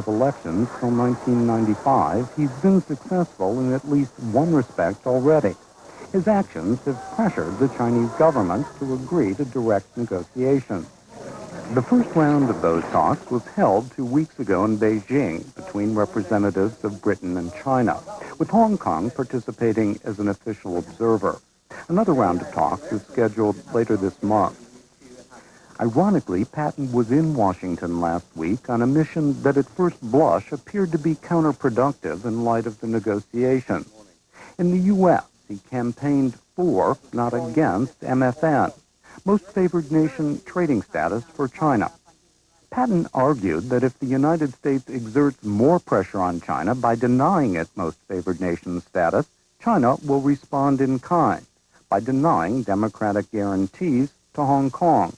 elections till 1995, he's been successful in at least one respect already. His actions have pressured the Chinese government to agree to direct negotiations. The first round of those talks was held 2 weeks ago in Beijing between representatives of Britain and China, with Hong Kong participating as an official observer. Another round of talks is scheduled later this month. Ironically, Patton was in Washington last week on a mission that at first blush appeared to be counterproductive in light of the negotiations. In the U.S., he campaigned for, not against, MFN, Most Favored Nation trading status for China. Patton argued that if the United States exerts more pressure on China by denying it Most Favored Nation status, China will respond in kind by denying democratic guarantees to Hong Kong.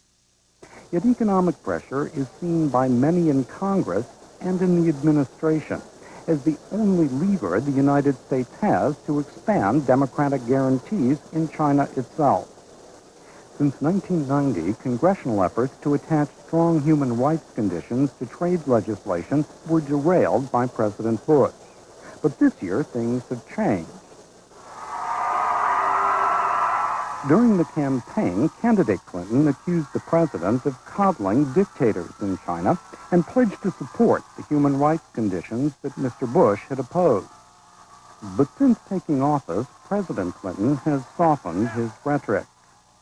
Yet economic pressure is seen by many in Congress and in the administration as the only lever the United States has to expand democratic guarantees in China itself. Since 1990, congressional efforts to attach strong human rights conditions to trade legislation were derailed by President Bush. But this year, things have changed. During the campaign, candidate Clinton accused the president of coddling dictators in China and pledged to support the human rights conditions that Mr. Bush had opposed. But since taking office, President Clinton has softened his rhetoric.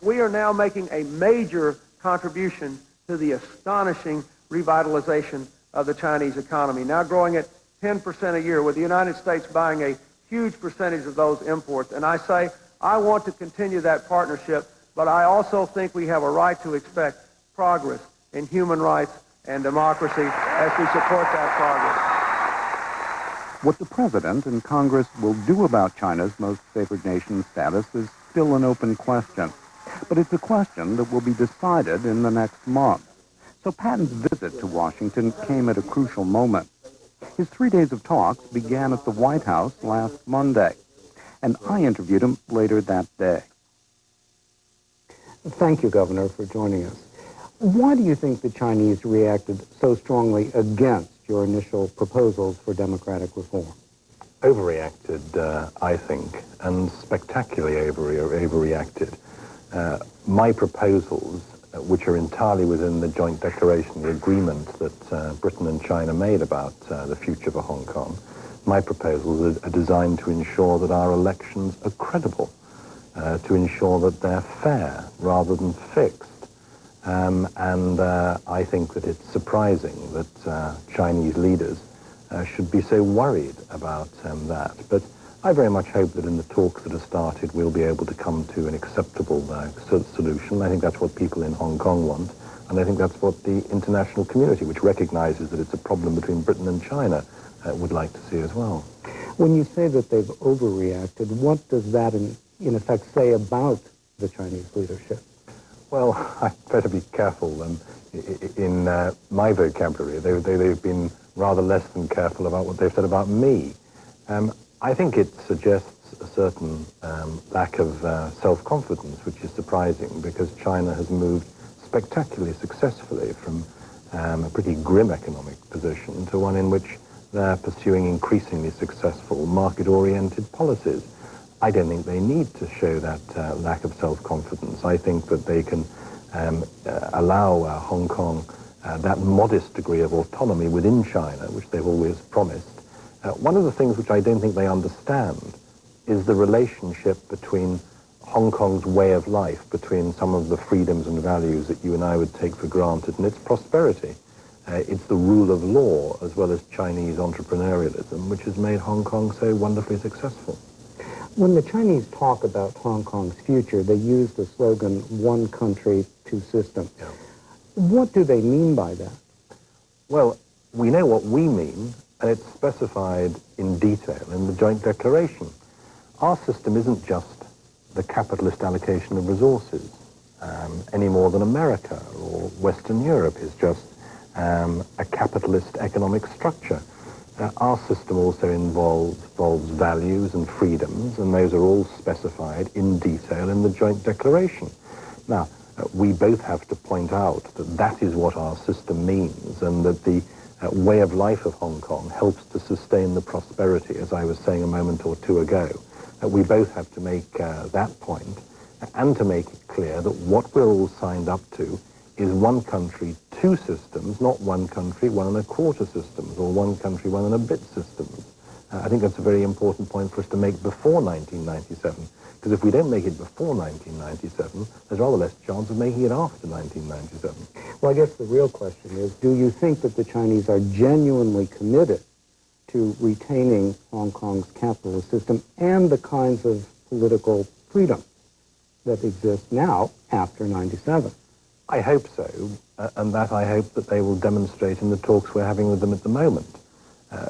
We are now making a major contribution to the astonishing revitalization of the Chinese economy, now growing at 10% a year, with the United States buying a huge percentage of those imports. And I say, I want to continue that partnership, but I also think we have a right to expect progress in human rights and democracy as we support that progress. What the President and Congress will do about China's Most Favored Nation status is still an open question. But it's a question that will be decided in the next month. So Patton's visit to Washington came at a crucial moment. His 3 days of talks began at the White House last Monday, and I interviewed him later that day. Thank you, Governor, for joining us. Why do you think the Chinese reacted so strongly against your initial proposals for democratic reform? Overreacted, I think, and spectacularly overreacted. My proposals, which are entirely within the joint declaration, the agreement that Britain and China made about the future for Hong Kong, my proposals are designed to ensure that our elections are credible, to ensure that they're fair rather than fixed. And I think that it's surprising that Chinese leaders should be so worried about that. But I very much hope that in the talks that have started, we'll be able to come to an acceptable solution. I think that's what people in Hong Kong want, and I think that's what the international community, which recognizes that it's a problem between Britain and China, would like to see as well. When you say that they've overreacted, what does that in effect say about the Chinese leadership? Well, I better be careful. In my vocabulary, they've been rather less than careful about what they've said about me. I think it suggests a certain lack of self-confidence, which is surprising because China has moved spectacularly successfully from a pretty grim economic position to one in which they're pursuing increasingly successful market-oriented policies. I don't think they need to show that lack of self-confidence. I think that they can allow Hong Kong that modest degree of autonomy within China, which they've always promised. One of the things which I don't think they understand is the relationship between Hong Kong's way of life, between some of the freedoms and values that you and I would take for granted, and its prosperity. It's the rule of law as well as Chinese entrepreneurialism, which has made Hong Kong so wonderfully successful. When the Chinese talk about Hong Kong's future, they use the slogan, one country, two systems. Yeah. What do they mean by that? Well, we know what we mean, and it's specified in detail in the joint declaration. Our system isn't just the capitalist allocation of resources, any more than America or Western Europe is just a capitalist economic structure. Our system also involves values and freedoms, and those are all specified in detail in the joint declaration. Now, we both have to point out that that is what our system means, and that the way of life of Hong Kong helps to sustain the prosperity, as I was saying a moment or two ago. We both have to make that point, and to make it clear that what we're all signed up to is one country, two systems, not one country, 1 1/4 systems, or one country, 1 1/2 systems. I think that's a very important point for us to make before 1997, because if we don't make it before 1997, there's rather less chance of making it after 1997. Well, I guess the real question is, do you think that the Chinese are genuinely committed to retaining Hong Kong's capitalist system and the kinds of political freedom that exist now after 97? I hope so, and that I hope that they will demonstrate in the talks we're having with them at the moment.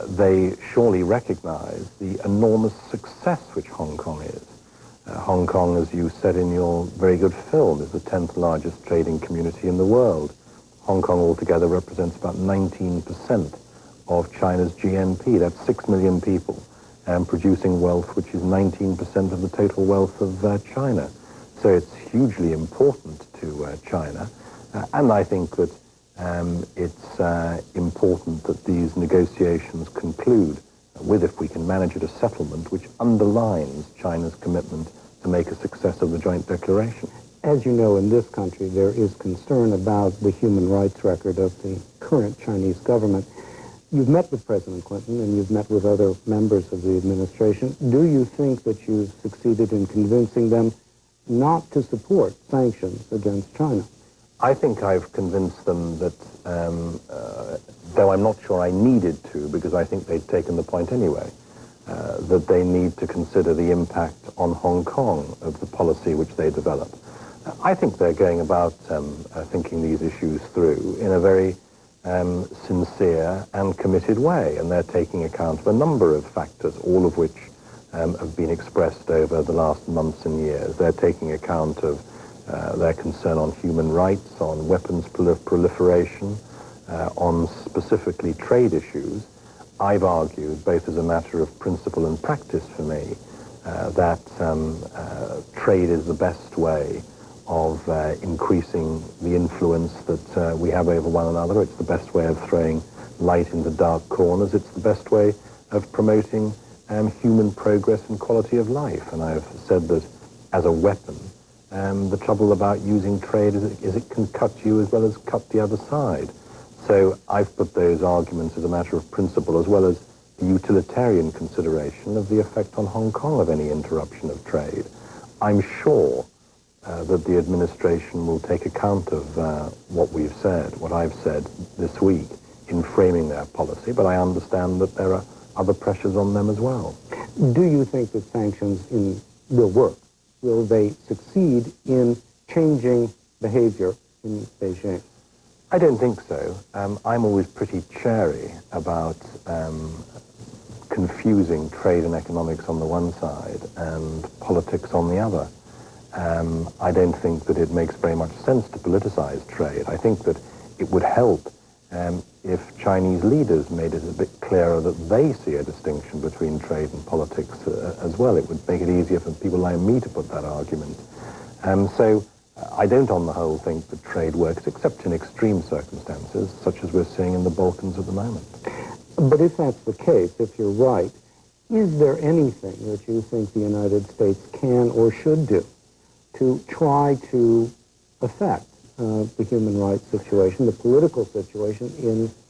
They surely recognize the enormous success which Hong Kong is. Hong Kong, as you said in your very good film, is the 10th largest trading community in the world. Hong Kong altogether represents about 19% of China's GNP. That's 6 million people, producing wealth which is 19% of the total wealth of China. So it's hugely important to China, and I think that it's important that these negotiations conclude with, if we can manage it, a settlement which underlines China's commitment to make a success of the joint declaration. As you know, in this country, there is concern about the human rights record of the current Chinese government. You've met with President Clinton and you've met with other members of the administration. Do you think that you've succeeded in convincing them not to support sanctions against China? I think I've convinced them that, though I'm not sure I needed to, because I think they'd taken the point anyway, that they need to consider the impact on Hong Kong of the policy which they develop. I think they're going about thinking these issues through in a very sincere and committed way, and they're taking account of a number of factors, all of which have been expressed over the last months and years. They're taking account of their concern on human rights, on weapons proliferation, on specifically trade issues. I've argued, both as a matter of principle and practice for me, that trade is the best way of increasing the influence that we have over one another. It's the best way of throwing light into dark corners. It's the best way of promoting human progress and quality of life. And I've said that as a weapon, the trouble about using trade is it can cut you as well as cut the other side. So I've put those arguments as a matter of principle, as well as the utilitarian consideration of the effect on Hong Kong of any interruption of trade. I'm sure that the administration will take account of what we've said, what I've said this week in framing their policy, but I understand that there are other pressures on them as well. Do you think that sanctions will work? Will they succeed in changing behavior in Beijing? I don't think so. I'm always pretty chary about confusing trade and economics on the one side and politics on the other. I don't think that it makes very much sense to politicize trade. I think that it would help if Chinese leaders made it a bit clearer that they see a distinction between trade and politics as well. It would make it easier for people like me to put that argument. So I don't, on the whole, think that trade works, except in extreme circumstances, such as we're seeing in the Balkans at the moment. But if that's the case, if you're right, is there anything that you think the United States can or should do to try to affect the human rights situation, the political situation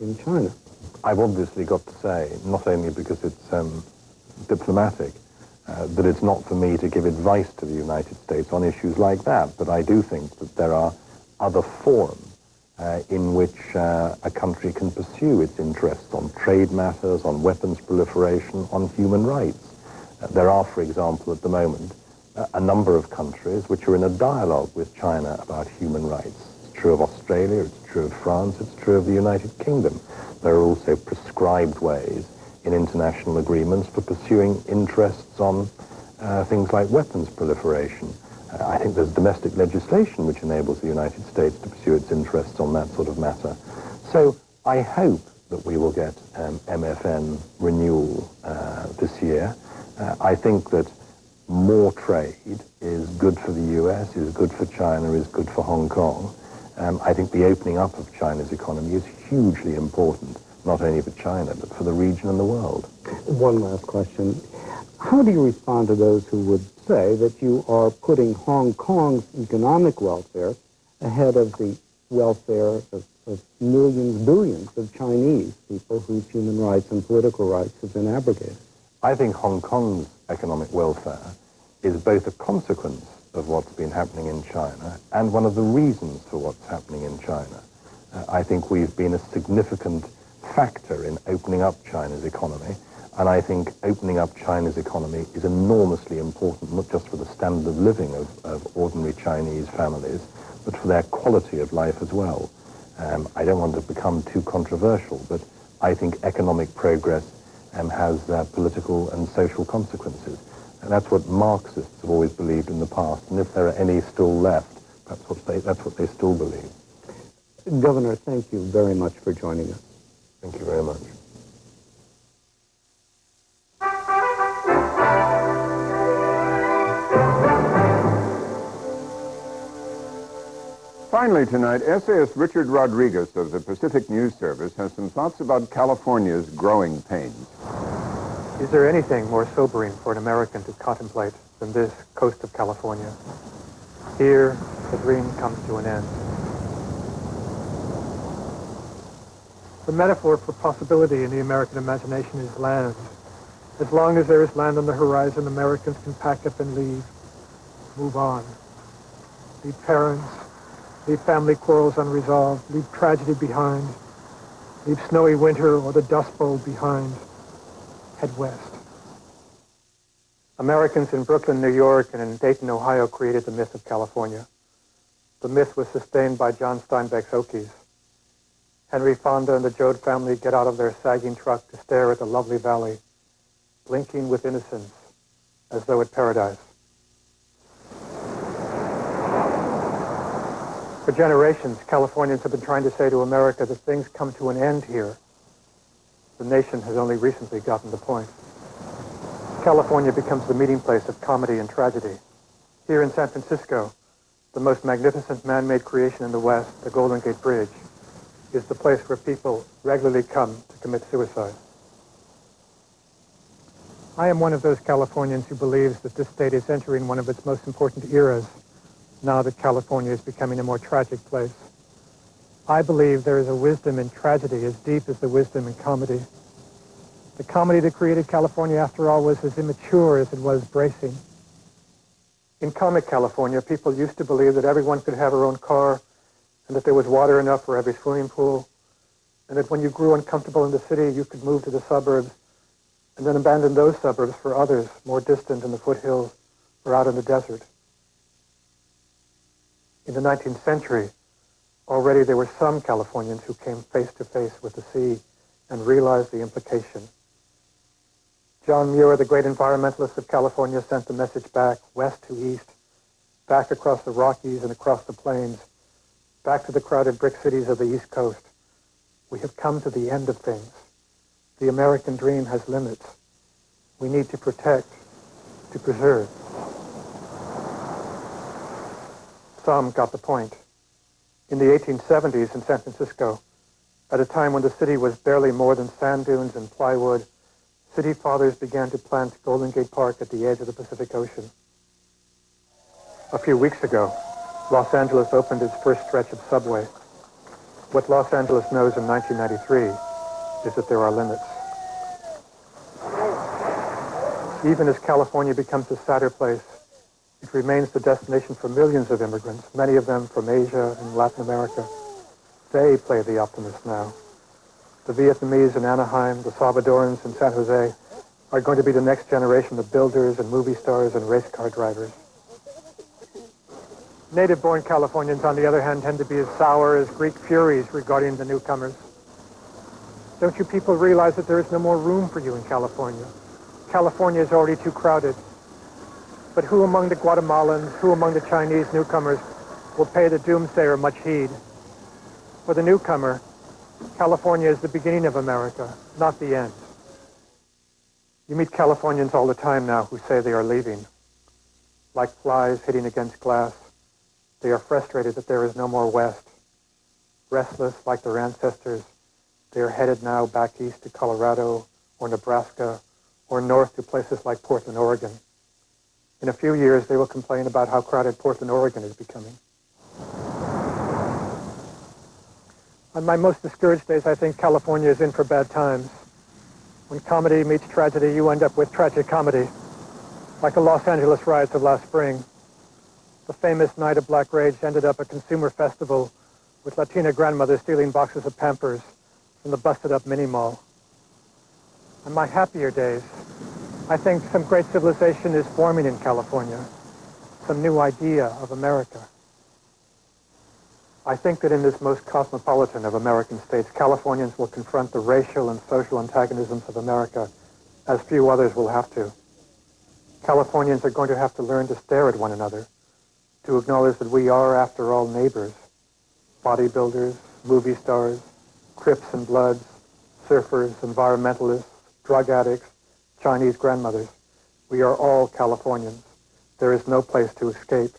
in China? I've obviously got to say, not only because it's diplomatic, that it's not for me to give advice to the United States on issues like that, but I do think that there are other forums in which a country can pursue its interests on trade matters, on weapons proliferation, on human rights. There are, for example, at the moment, a number of countries which are in a dialogue with China about human rights. It's true of Australia, it's true of France, it's true of the United Kingdom. There are also prescribed ways in international agreements for pursuing interests on things like weapons proliferation. I think there's domestic legislation which enables the United States to pursue its interests on that sort of matter. So I hope that we will get MFN renewal this year. I think that more trade is good for the US, is good for China, is good for Hong Kong. I think the opening up of China's economy is hugely important, not only for China, but for the region and the world. One last question. How do you respond to those who would say that you are putting Hong Kong's economic welfare ahead of the welfare of millions, billions of Chinese people whose human rights and political rights have been abrogated? I think Hong Kong's economic welfare is both a consequence of what's been happening in China and one of the reasons for what's happening in China. I think we've been a significant factor in opening up China's economy, and I think opening up China's economy is enormously important, not just for the standard of living of ordinary Chinese families, but for their quality of life as well. I don't want to become too controversial, but I think economic progress has political and social consequences. And that's what Marxists have always believed in the past. And if there are any still left, that's what they still believe. Governor, thank you very much for joining us. Thank you very much. Finally tonight, essayist Richard Rodriguez of the Pacific News Service has some thoughts about California's growing pains. Is there anything more sobering for an American to contemplate than this coast of California? Here, the dream comes to an end. The metaphor for possibility in the American imagination is land. As long as there is land on the horizon, Americans can pack up and leave, move on. Leave parents, leave family quarrels unresolved, leave tragedy behind, leave snowy winter or the Dust Bowl behind. Head west. Americans in Brooklyn, New York, and in Dayton, Ohio created the myth of California. The myth was sustained by John Steinbeck's Okies. Henry Fonda and the Joad family get out of their sagging truck to stare at the lovely valley, blinking with innocence, as though at paradise. For generations, Californians have been trying to say to America that things come to an end here. The nation has only recently gotten the point. California becomes the meeting place of comedy and tragedy. Here in San Francisco, the most magnificent man-made creation in the West, the Golden Gate Bridge, is the place where people regularly come to commit suicide. I am one of those Californians who believes that this state is entering one of its most important eras, now that California is becoming a more tragic place. I believe there is a wisdom in tragedy as deep as the wisdom in comedy. The comedy that created California, after all, was as immature as it was bracing. In comic California, people used to believe that everyone could have their own car and that there was water enough for every swimming pool, and that when you grew uncomfortable in the city, you could move to the suburbs and then abandon those suburbs for others more distant in the foothills or out in the desert. In the 19th century, already there were some Californians who came face to face with the sea and realized the implication. John Muir, the great environmentalist of California, sent the message back west to east, back across the Rockies and across the plains, back to the crowded brick cities of the East Coast. We have come to the end of things. The American dream has limits. We need to protect, to preserve. Some got the point. In the 1870s in San Francisco, at a time when the city was barely more than sand dunes and plywood, city fathers began to plant Golden Gate Park at the edge of the Pacific Ocean. A few weeks ago, Los Angeles opened its first stretch of subway. What Los Angeles knows in 1993 is that there are limits. Even as California becomes a sadder place, it remains the destination for millions of immigrants, many of them from Asia and Latin America. They play the optimist now. The Vietnamese in Anaheim, the Salvadorans in San Jose are going to be the next generation of builders and movie stars and race car drivers. Native-born Californians, on the other hand, tend to be as sour as Greek furies regarding the newcomers. Don't you people realize that there is no more room for you in California? California is already too crowded. But who among the Guatemalans, who among the Chinese newcomers will pay the doomsayer much heed? For the newcomer, California is the beginning of America, not the end. You meet Californians all the time now who say they are leaving. Like flies hitting against glass, they are frustrated that there is no more West. Restless like their ancestors, They're headed now back east to Colorado or Nebraska or north to places like Portland, Oregon. In a few years, they will complain about how crowded Portland, Oregon is becoming. On my most discouraged days, I think California is in for bad times. When comedy meets tragedy, you end up with tragic comedy, like the Los Angeles riots of last spring. The famous Night of Black Rage ended up a consumer festival with Latina grandmothers stealing boxes of Pampers from the busted-up mini-mall. On my happier days, I think some great civilization is forming in California, some new idea of America. I think that in this most cosmopolitan of American states, Californians will confront the racial and social antagonisms of America as few others will have to. Californians are going to have to learn to stare at one another, to acknowledge that we are, after all, neighbors, bodybuilders, movie stars, Crips and Bloods, surfers, environmentalists, drug addicts, Chinese grandmothers. We are all Californians. There is no place to escape.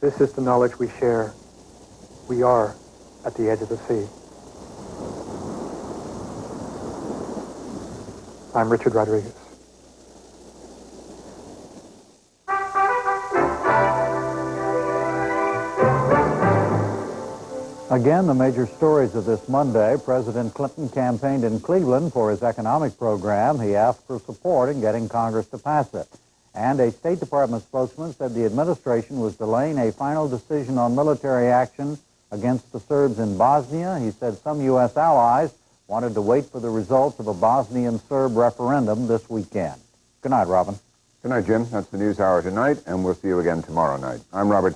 This is the knowledge we share. We are at the edge of the sea. I'm Richard Rodriguez. Again, the major stories of this Monday. President Clinton campaigned in Cleveland for his economic program. He asked for support in getting Congress to pass it. And a State Department spokesman said the administration was delaying a final decision on military action against the Serbs in Bosnia. He said some U.S. allies wanted to wait for the results of a Bosnian Serb referendum this weekend. Good night, Robin. Good night, Jim. That's the NewsHour tonight, and we'll see you again tomorrow night. I'm Robert